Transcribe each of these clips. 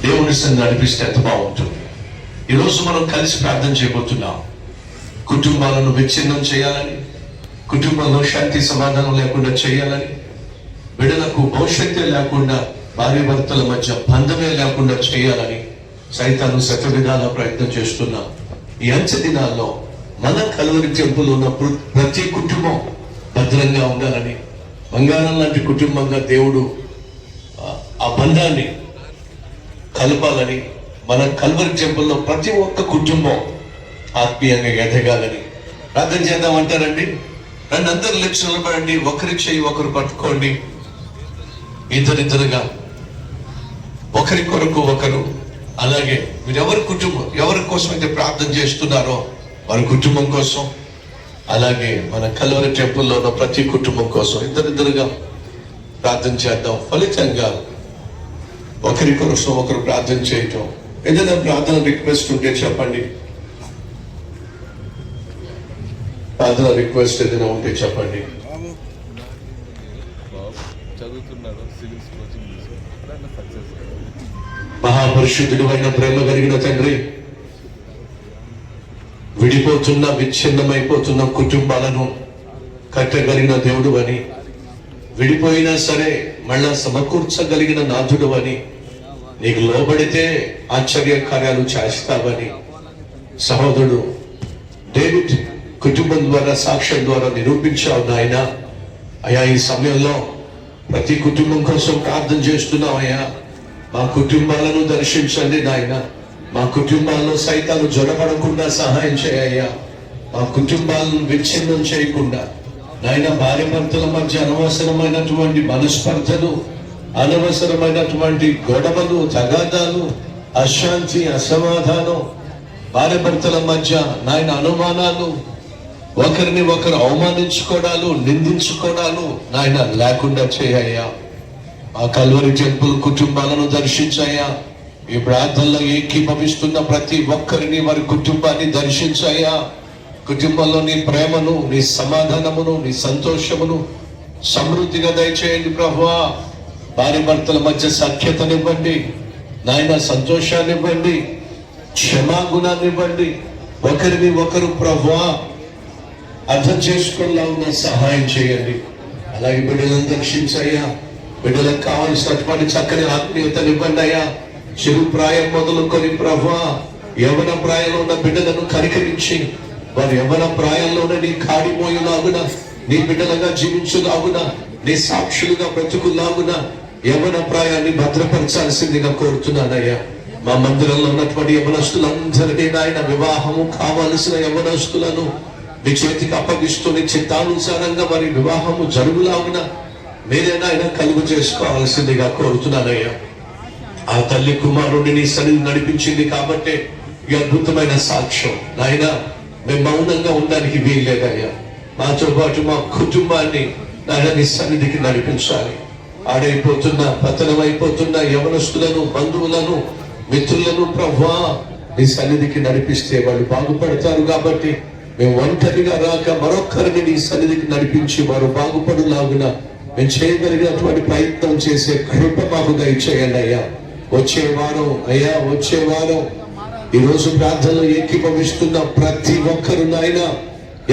దేవుని సన్నిధిని నడిపిస్తే ఎంత బాగుంటుంది. ఈరోజు మనం కలిసి ప్రార్థన చేయబోతున్నాం. కుటుంబాలను విచ్ఛిన్నం చేయాలని, కుటుంబంలో శాంతి సమాధానం లేకుండా చేయాలని, బిడ్డలకు భవిష్యత్తే లేకుండా, భార్య భర్తల మధ్య బంధమే లేకుండా చేయాలని సైతాను శతవిధాల ప్రయత్నం చేస్తున్నాం. ఈ అంచె దినాల్లో మన కల్వరి టెంపుల్ ఉన్న ప్రతి కుటుంబం భద్రంగా ఉండాలని, బంగారం లాంటి కుటుంబంగా దేవుడు ఆ బంధాన్ని కలపాలని, మన కల్వరి టెంపుల్లో ప్రతి ఒక్క కుటుంబం ఆత్మీయంగా ఎదగాలని ప్రార్థన చేద్దామంటారండి. రెండు అందరు లేచి నిలబడండి. ఒకరి చేయి ఒకరు పట్టుకోండి. ఇద్దరిద్దరుగా ఒకరి కొరకు ఒకరు. అలాగే మీరు ఎవరి కోసం అయితే ప్రార్థన చేస్తున్నారో వారి కుటుంబం కోసం, అలాగే మన కల్వరి టెంపుల్లో ఉన్న ప్రతి కుటుంబం కోసం ఇద్దరిద్దరుగా ప్రార్థన చేద్దాం. ఫలితంగా ఒకరి కోసం ఒకరు ప్రార్థన చేయటం. ఏదైనా ప్రార్థన రిక్వెస్ట్ ఉంటే చెప్పండి. ప్రార్థన రిక్వెస్ట్ ఏదైనా ఉంటే చెప్పండి. మహాపరిశుద్ధుడు అయిన ప్రేమ కలిగిన తండ్రి, విడిపోతున్న విచ్ఛిన్నమైపోతున్న కుటుంబాలను కట్టగలిగిన దేవుడు అని, విడిపోయినా సరే మళ్ళా సమకూర్చగలిగిన నాథుడు అని, నీకు లోబడితే ఆశ్చర్య కార్యాలు చేస్తావని సహోదరుడు డేవిడ్ కుటుంబం ద్వారా, సాక్ష్యం ద్వారా నిరూపించావు నాయన. అయ్యా, ఈ సమయంలో ప్రతి కుటుంబం కోసం ప్రార్థన చేస్తున్నావు అయ్యా. మా కుటుంబాలను దర్శించండి నాయన. మా కుటుంబాల్లో సైతాలు జొడబడకుండా సహాయం చేయ్యా. మా కుటుంబాలను విచ్ఛిన్నం చేయకుండా నాయన, భార్య భర్తల మధ్య అనవసరమైనటువంటి మనస్పర్ధలు, అనవసరమైనటువంటి గొడవలు, తగాదాలు, అశాంతి, అసమాధానం, భార్య భర్తల మధ్య నాయన అనుమానాలు, ఒకరిని ఒకరు అవమానించుకోవడాలు, నిందించుకోవడాలు నాయన లేకుండా చేయ్యా. ఆ కల్వరి టెంపుల్ కుటుంబాలను దర్శించయ్యా. ఈ ప్రార్థనలో ఏకీభవిస్తున్న ప్రతి ఒక్కరిని, వారి కుటుంబాన్ని దర్శించయ్యా. కుటుంబంలో నీ ప్రేమను, నీ సమాధానమును, నీ సంతోషమును సమృద్ధిగా దయచేయండి ప్రభువా. భార్య భర్తల మధ్య సఖ్యతనివ్వండి నాయన, సంతోషాన్ని ఇవ్వండి, క్షమాగుణాన్ని ఇవ్వండి. ఒకరిని ఒకరు ప్రభువా అర్థం చేసుకునేలా ఉన్న సహాయం చేయండి. అలాగే బిడ్డలను దర్శించయ్యా. బిడ్డలకు కావలసినటువంటి చక్కని ఆత్మీయతను ఇవ్వండి అయ్యా. చిరు ప్రాయం మొదలుకొని ప్రభువా, యవ్వన ప్రాయంలో ఉన్న బిడ్డలను కనికరించి వారు యవ్వన ప్రాయంలోనే నీ కాడిమోయులాగున, నీ బిడ్డలుగా జీవించులాగున, నీ సాక్షులుగా బ్రతుకులాగున యవ్వన ప్రాయాన్ని భద్రపరచాల్సిందిగా కోరుతున్నానయ్యా. మా మందిరంలో ఉన్నటువంటి యవ్వనస్తులందరినీ నాయన, వివాహము కావలసిన యవ్వనస్తులను నీ చేతికి అప్పగిస్తూ నీ చిత్తానుసారంగా వారి వివాహము జరుగులాగున మీరే నాయన కలుగు చేసుకోవాల్సిందిగా కోరుతున్నానయ్యా. ఆ తల్లి కుమారుడిని నీ సన్నిధి నడిపించింది కాబట్టి ఈ అద్భుతమైన సాక్ష్యం నాయన, మేము మౌనంగా ఉండడానికి వీల్లేదయ్యా. మాతో పాటు మా కుటుంబాన్ని నాయన నీ సన్నిధికి నడిపించాలి. ఆడైపోతున్న, పతనమైపోతున్న యవనస్తులను, బంధువులను, మిత్రులను ప్రభువా నీ సన్నిధికి నడిపిస్తే వాళ్ళు బాగుపడతారు. కాబట్టి మేము ఒంటరిగా రాక మరొక్కరిని నీ సన్నిధికి నడిపించి వారు బాగుపడులాగున మేము చేయగలిగినటువంటి ప్రయత్నం చేసే కృప మాకు దయచేయండి అయ్యా. వచ్చే వారం ఈరోజు ప్రార్థనలో ఏకీభవిస్తున్న ప్రతి ఒక్కరు నాయన,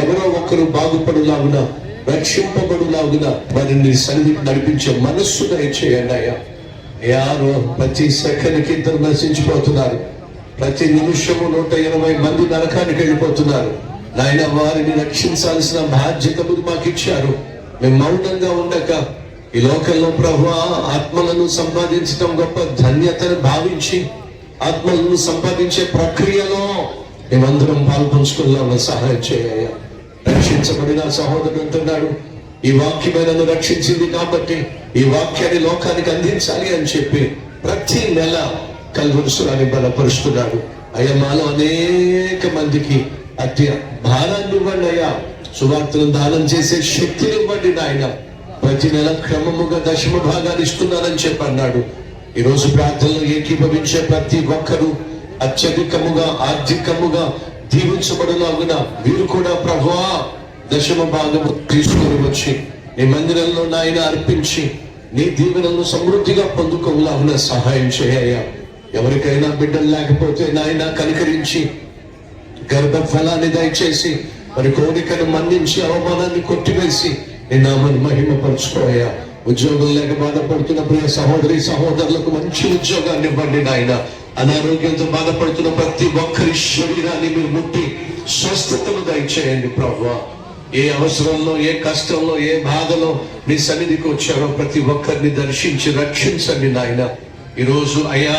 ఎవరో ఒకరు బాగుపడులాగున, రక్షింపబడులాగున వారిని సన్నిధికి నడిపించే మనస్సు దయచేయండి అయ్యా. ప్రతి సెకండ్కి ఇద్దరు నశించిపోతున్నారు. ప్రతి నిమిషము 180 మంది నరకానికి వెళ్ళిపోతున్నారు నాయన. వారిని రక్షించాల్సిన బాధ్యత మాకు ఇచ్చారు. మేము మౌనంగా ఉండక ఈ లోకంలో ప్రభువా ఆత్మలను సంపాదించడం గొప్ప ధన్యతను భావించి ఆత్మలను సంపాదించే ప్రక్రియలో మేమందరం పాల్పంచుకున్నాము. సహాయం చేయ. రక్షించబడిన సహోదరుడు అంటున్నాడు, ఈ వాక్యమే నన్ను రక్షించింది కాబట్టి ఈ వాక్యాన్ని లోకానికి అందించాలి అని చెప్పి ప్రతి నెల కల్వరుసురాన్ని బలపరుస్తున్నాడు. అయ్యా, మాలో అనేక మందికి అతి భారాన్ని ఇవ్వండి అయ్యా. సువార్తను దానం చేసే శక్తిని ఇవ్వండి నాయన. ప్రతి నెల క్రమముగా 10వ భాగాన్ని ఇస్తున్నానని చెప్పన్నాడు. ఈరోజు ప్రార్థనలో ఏకీభవించే ప్రతి ఒక్కరూ అత్యధికముగా, ఆర్థికముగా దీవించబడులాగున వీరు కూడా ప్రభువా 10వ భాగము తీసుకొని వచ్చి నీ మందిరంలో నాయన అర్పించి నీ దీవెనలను సమృద్ధిగా పొందుకోవాలన్న సహాయం చేయ. ఎవరికైనా బిడ్డలు లేకపోతే నాయన కనికరించి గర్భఫలాన్ని దయచేసి మరి కోరికను మన్నించి అవమానాన్ని కొట్టివేసి నీ నామాన్ని మహిమపరుచుకోయా. ఉద్యోగం లేక బాధపడుతున్న ప్రియ సహోదరి సహోదరులకు మంచి ఉద్యోగాన్ని ఇవ్వండి నాయన. అనారోగ్యంతో బాధపడుతున్న ప్రతి ఒక్కరి శరీరాన్ని మీరు ముట్టి స్వస్థతను దయచేయండి ప్రభువా. ఏ అవసరంలో, ఏ కష్టంలో, ఏ బాధలో నీ సన్నిధికి వచ్చారో ప్రతి ఒక్కరిని దర్శించి రక్షించండి నాయన. ఈరోజు అయ్యా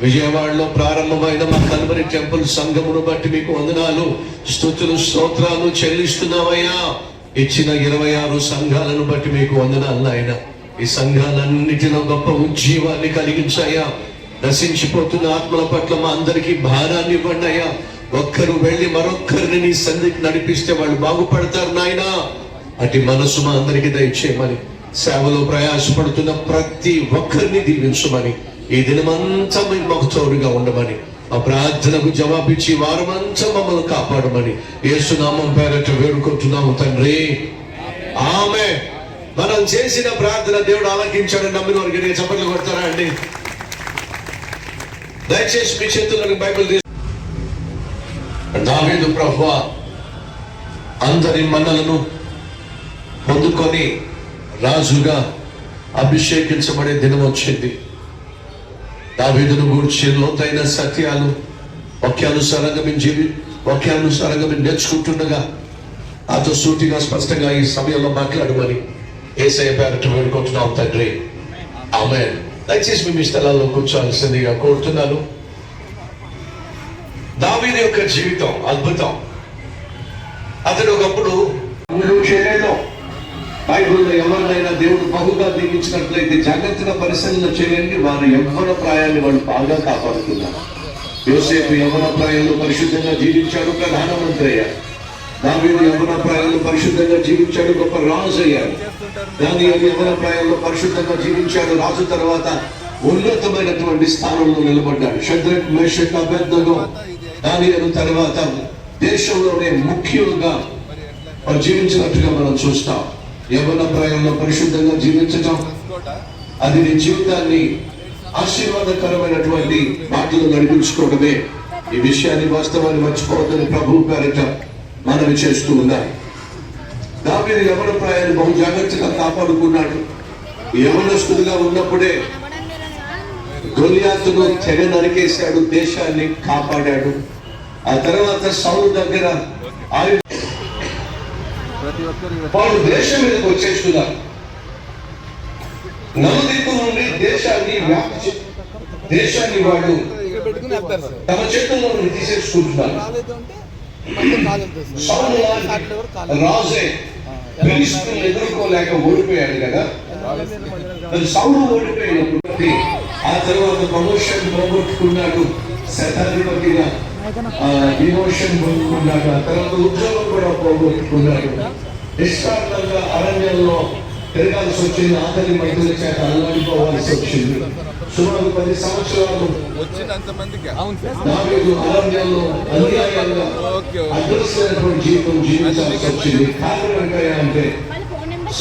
విజయవాడలో ప్రారంభమైన మా కల్వరి టెంపుల్ సంఘమును బట్టి మీకు వందనాలు, స్తుతులు, స్తోత్రాలు చెల్లిస్తున్నామయ్యా. ఇచ్చిన 26 సంఘాలను బట్టి మీకు వందనాలు నాయన. ఈ సంఘాలన్నిటిలో గొప్ప ఉజ్జీవాన్ని కలిగించాయా. నశించిపోతున్న ఆత్మల పట్ల మా అందరికీ భారాన్ని ఇవ్వండి అయ్యా. ఒక్కరు వెళ్ళి మరొక్కరిని నీ సన్నిధికి నడిపిస్తే వాళ్ళు బాగుపడతారు నాయన. అటు మనసు మా అందరికీ దయచేయమని, సేవలో ప్రయాసపడుతున్న ప్రతి ఒక్కరిని దీవించమని, ఈ దినమంతా మీరు మాకు తోడుగా ఉండమని, ఆ ప్రార్థనకు జవాబిచ్చి వారమంతా మమ్మల్ని కాపాడమని యేసునామం పేరట వేడుకుంటున్నాము తండ్రి, ఆమేన్. మనం చేసిన ప్రార్థన దేవుడు ఆలకించాడని నమ్మిన వారికి నేను చప్పట్లు కొడతారా అండి? దయచేసి మీ చేతుల్లోకి బైబిల్ తీసు. దావీదు ప్రభువా అందరి మన్నలను పొందుకొని రాజుగా అభిషేకించబడే దినం వచ్చింది. దావీదును గూర్చి లోతైన సత్యాలు వాక్యానుసారంగా మేము నేర్చుకుంటుండగా నాతో సూటిగా స్పష్టంగా ఈ సమయంలో మాట్లాడమని యేసయ్య పేరట వేడుకుంటున్నాం తండ్రి, ఆమేన్. దయచేసి మీ స్థలాల్లో కూర్చోాల్సిందిగా కోరుతున్నాను. దావీదు యొక్క జీవితం అద్భుతం. అతడు ఒకప్పుడు బైబిల్లో ఎవరినైనా దేవుడు బహుగా దీవించినట్లయితే జాగ్రత్తగా పరిశీలన చేయండి. వారి యవ్వన ప్రాయాన్ని వాళ్ళు బాగా కాపాడుతున్నారు. యోసేపు యవ్వన ప్రాయంలో పరిశుద్ధంగా జీవించాడు, ప్రధానమంత్రి అయ్యాడు. దావీదు యవ్వన ప్రాయంలో పరిశుద్ధంగా జీవించాడు, గొప్ప రాజు అయ్యాడు. దానియేలు యవ్వన ప్రాయంలో పరిశుద్ధంగా జీవించాడు, రాజు తర్వాత ఉన్నతమైనటువంటి స్థానంలో నిలబడ్డాడు. షద్రక్, మేషక్, అబేద్నెగో దానియేలు తర్వాత దేశంలోనే ముఖ్యులుగా జీవించినట్టుగా మనం చూస్తాం. యవ్వన ప్రాయంలో పరిశుద్ధంగా జీవించటం, అది నీ జీవితాన్ని ఆశీర్వాదకరమైనటువంటి మాటలు నడిపించుకోవడమే. ఈ విషయాన్ని వాస్తవాన్ని మర్చిపోవద్దని ప్రభు పేరట మనవి చేస్తూ ఉన్నారు. దావీదు యవ్వన ప్రాయాన్ని బహు జాగ్రత్తగా కాపాడుకున్నాడు. యవ్వనస్తుడిగా ఉన్నప్పుడే గొలియాతును తెగ నరికేశాడు, దేశాన్ని కాపాడాడు. ఆ తర్వాత సౌలు దగ్గర వాడు దేశం మీదకి వచ్చేస్తున్నారు. నలుదిక్కు నుండి దేశాన్ని వాడు తమ చేతుల్లో తీసేసుకుంటున్నారు. సౌలు రాజే ఫిలిష్తీయులను ఎదుర్కోలేక ఓడిపోయాడు కదా. సౌలు ఓడిపోయినప్పుడు ఆ తర్వాత ప్రమోషన్ పోగొట్టుకున్నాడు, శతాధిపతిగా డిమోషన్ పొందుకున్నాడు. ఆ తర్వాత ఉద్యోగం కూడా పోగొట్టుకున్నాడు. నిష్కారణంగా అరణ్యంలో తిరగాల్సి వచ్చింది. ఆఖరి మంత్రుల చేత అల్లాడిపోవాల్సి వచ్చింది. సుమారు 10 సంవత్సరాలు దావీదు అరణ్యంలో అన్యాయంగా అదృశ్యమైనటువంటి జీవితం జీవించాల్సి వచ్చింది. కారణం అంటే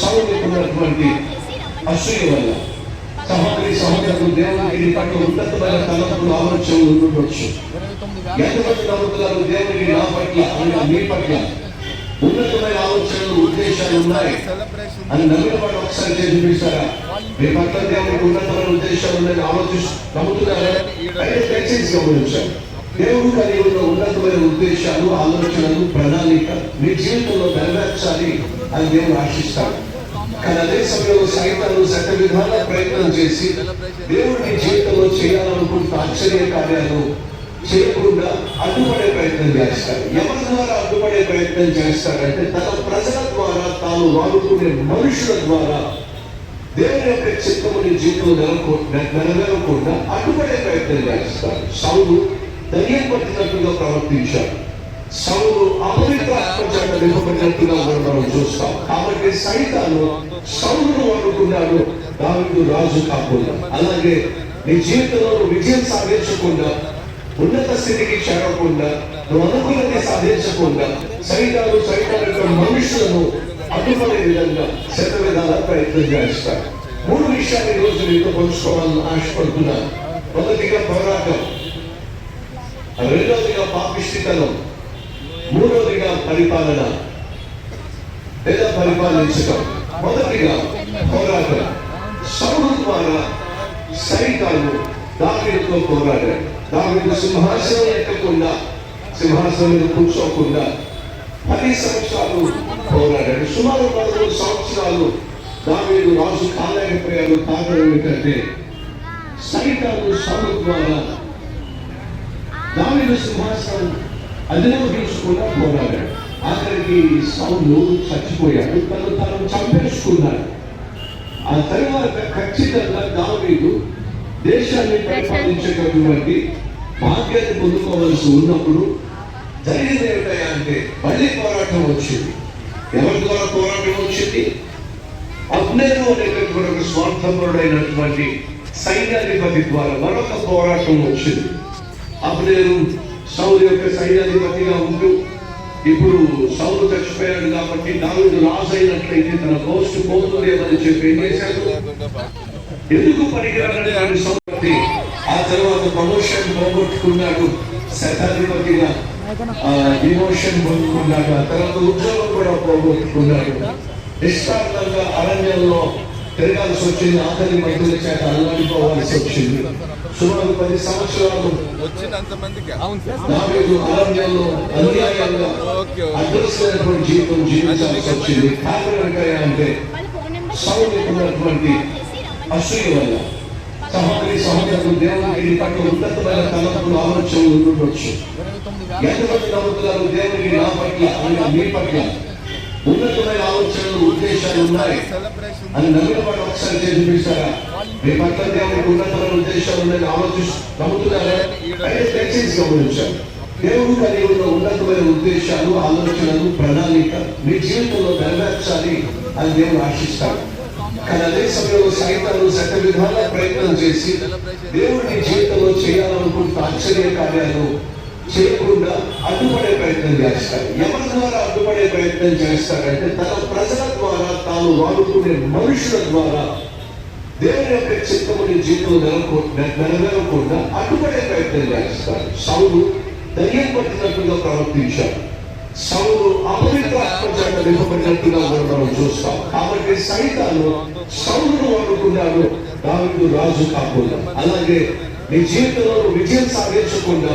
సౌలుకు ఉన్నటువంటి అసూయ వల్ల. సహోదరులు దేవునికి పట్ల ఉన్నతమైన తలంపులు, ఆలోచనలు ఉండవచ్చు. ఎంతమంది నమ్ముతున్నారు దేవునికి నా పట్ల అనగా మీ పట్ల ఉన్నతమైన ఆలోచనలు, ఉద్దేశాలు ఉన్నాయి అని నమ్మిన వాడు ఒకసారి చేసి చూపిస్తారా? మీ పట్ల దేవునికి ఉన్నతమైన ఉద్దేశాలు ఉన్నాయని నమ్ముతున్నారా? దయచేసి గమనించాలి. దేవుడు కలిగి ఉన్న ఉన్నతమైన ఉద్దేశాలు, ఆలోచనలు, ప్రణాళిక మీ జీవితంలో నెరవేర్చాలి అని దేవుడు ఆశిస్తాడు. కానీ అదే సమయంలో సైతాను శత విధాల ప్రయత్నం చేసి దేవుడి జీవితంలో చేయాలనుకుంటున్న ఆశ్చర్య కార్యాలు చేయకుండా అడ్డుపడే ప్రయత్నం చేస్తారు. ఎవరి ద్వారా అడ్డుపడే ప్రయత్నం చేస్తారంటే తన ప్రజల ద్వారా, తాను వాడుకునే మనుషుల ద్వారా దేవుని యొక్క చిత్తముని జీవితంలో నెరవేరకుండా అడ్డుపడే ప్రయత్నం చేస్తారు. సౌలు దయ్యం పట్టినట్టుగా ప్రవర్తించాడు. సౌలు అపవిత్రాత్మ చేత నింపబడినట్టుగా మనం చూస్తాం. కాబట్టి సైతాను సౌలును వాడుకున్నాడు, దావీదు రాజు కాకుండా. అలాగే నీ జీవితంలో విజయం సాధించకుండా, ఉన్నత స్థితికి చేరకుండా, నువ్వు అనుకున్నది సాధించకుండా సైతాను మనుషులను అడ్డుపడే విధంగా శత విధాల ప్రయత్నం చేస్తారు. 3 విషయాలు ఈ రోజు మీతో పంచుకోవాలని ఆశపడుతున్నాను. మొదటిగా పోరాటం. పోరాటం, రెండవదిగా పాపిష్టితనం, మూడవదిగా పరిపాలన లేదా పరిపాలించడం. మొదటిగా పోరాటం. సౌలు ద్వారా సైతాను దావీదుతో పోరాడాడు. దావీదు సింహాసనం ఎక్కకుండా, సింహాసనం మీద కూర్చోకుండా 10 సంవత్సరాలు పోరాడాడు. సుమారు 13 సంవత్సరాలు దావీదు రాజు కాలేకపోయాడు. కారణం ఏంటంటే సైతాను సౌలు ద్వారా దావీదు సింహాసనం అధిరోహించకుండా పోరాడాడు. ఆఖరికి సౌలు చచ్చిపోయాడు, తను చంపేసుకున్నాడు. ఆ తర్వాత ఖచ్చితంగా దావీదు దేశాన్ని పరిపాలించేటటువంటి భాగ్యాన్ని పొందుకోవాల్సి ఉన్నప్పుడు జరిగింది ఏమిటయా అంటే మళ్ళీ పోరాటం వచ్చింది. ఎవరి ద్వారా పోరాటం వచ్చింది? అబ్నేరు అనేటటువంటి ఒక స్వార్థపరుడైనటువంటి సైన్యాధిపతి ద్వారా మరొక పోరాటం వచ్చింది. అబ్నేరు సౌలు యొక్క సైన్యాధిపతిగా ఉంటూ, ఇప్పుడు సౌలు చచ్చిపోయాడు కాబట్టి దావీదు రాజు అయినట్లయితే తన పోస్టు పోతుందేమని చెప్పి ఏం చేశాడు? ఎందుకు పనికిరాని సౌలు ఆ తర్వాత ప్రమోషన్ పోగొట్టుకున్నాడు, శతాధిపతిగా డిమోషన్ పొందుకున్నాడు. ఆ తర్వాత ఉద్యోగం కూడా పోగొట్టుకున్నాడు. నిష్కారణంగా అరణ్యంలో తిరగాల్సి వచ్చింది. ఆఖరి మంత్రుల చేత అల్లాడిపోవాల్సి వచ్చింది. సుమారు 10 సంవత్సరాలు దావీదు అరణ్యంలో అన్యాయంగా అదృష్టమైనటువంటి జీవితం జీవించాల్సి వచ్చింది. కారణం అంటే సౌలుకు ఉన్నటువంటి అసూయ వల్ల. సహోదరులు దేవునికి పట్ల ఉన్నతమైన తలంపులు, ఆలోచనలు ఉండొచ్చు. ఎంతమంది నమ్ముతున్నారు దేవునికి నా పట్ల అనగా మీ పట్ల ఉన్నతమైన ఆలోచనలు, ఉద్దేశాలు ఉన్నాయి అని నమ్మిన వాడు ఒకసారి చూపిస్తారా? మీ పట్ల దేవునికి ఉన్నతమైన ఉద్దేశాలు ఉన్నాయని నమ్ముతున్నారా? దయచేసి గమనించారు. దేవుడు కలిగి ఉన్న ఉన్నతమైన ఉద్దేశాలు, ఆలోచనలు, ప్రణాళిక మీ జీవితంలో నెరవేర్చాలి అని దేవుడు ఆశిస్తాడు. కానీ అదే సమయంలో సైతాను శత విధాల ప్రయత్నం చేసి దేవుడిని జీవితంలో చేయాలనుకుంటున్న ఆశ్చర్య కార్యాలు చేయకుండా అడ్డుపడే ప్రయత్నం చేస్తారు. ఎవరి ద్వారా అడ్డుపడే ప్రయత్నం చేస్తారంటే తన ప్రజల ద్వారా, తాను వాడుకునే మనుషుల ద్వారా దేవుని యొక్క చిత్తముని జీవితంలో నెరవేరకుండా అడ్డుపడే ప్రయత్నం చేస్తారు. సౌలు దయ్యం పట్టినట్టుగా ప్రవర్తించాడు. సౌలు అపవిత్ర ఆత్మచేత నింపబడినట్టుగా మనం చూస్తాం. కాబట్టి సైతాను సౌలును వాడుకున్నాడు, దావీదు రాజు కాకుండా. అలాగే నీ జీవితంలో విజయం సాధించకుండా,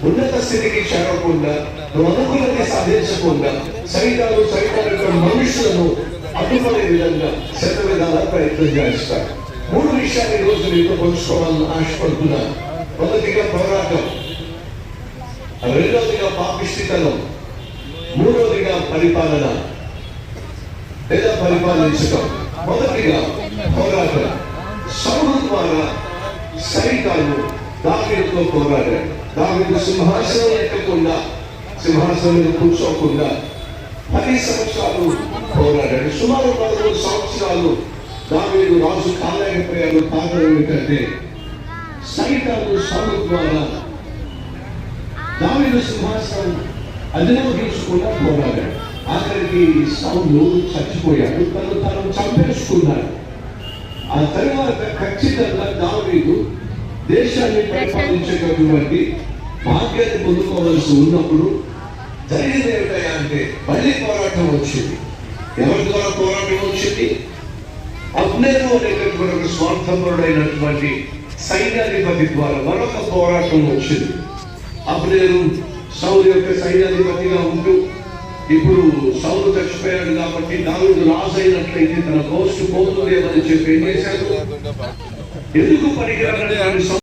ఉన్నత స్థితికి చేరకుండా, నువ్వు అనుకున్నది సాధించకుండా సైతాను యొక్క మనుషులను అడ్డుపడే విధంగా శత విధాల ప్రయత్నం చేస్తారు. 3 విషయాలు ఈ రోజు నీతో పంచుకోవాలని ఆశపడుతున్నాను. మొదటిగా పోరాటం, రెండవదిగా పాపిష్టితనం, మూడవదిగా పరిపాలన లేదా పరిపాలించడం. మొదటిగా పోరాటం. సౌలు ద్వారా సైతాను దావీదుతో పోరాడాడు. దావీదు సింహాసనం ఎక్కకుండా, సింహాసనం మీద కూర్చోకుండా 10 సంవత్సరాలు పోరాడాడు. సుమారు 13 సంవత్సరాలు దావీదు రాజు కాలేకపోయాడు. కారణం ఏంటంటే సైతాను సౌలు ద్వారా దావీదు సింహాసనం అధిరోహించకుండా పోరాడాడు. ఆఖరికి సౌలు చచ్చిపోయాడు, తను చంపేసుకున్నాడు. ఆ తర్వాత ఖచ్చితంగా దావీదు దేశాన్ని పరిపాలించేటటువంటి భాగ్యాన్ని పొందుకోవాల్సి ఉన్నప్పుడు జరిగింది ఏమిటయా అంటే మళ్ళీ పోరాటం వచ్చింది. ఎవరి ద్వారా పోరాటం వచ్చింది? అబ్నేరు అనేటటువంటి ఒక స్వార్థపరుడైనటువంటి సైన్యాధిపతి ద్వారా మరొక పోరాటం వచ్చింది. అబ్నేరు సౌలు యొక్క సైన్యాధిపతిగా ఉంటూ, ఇప్పుడు సౌలు చచ్చిపోయాడు కాబట్టి దావీదు రాజు అయినట్లయితే తన పోస్టు పోతుందేమని చెప్పి ఏం చేశాడు? ఎందుకు పనికిరాని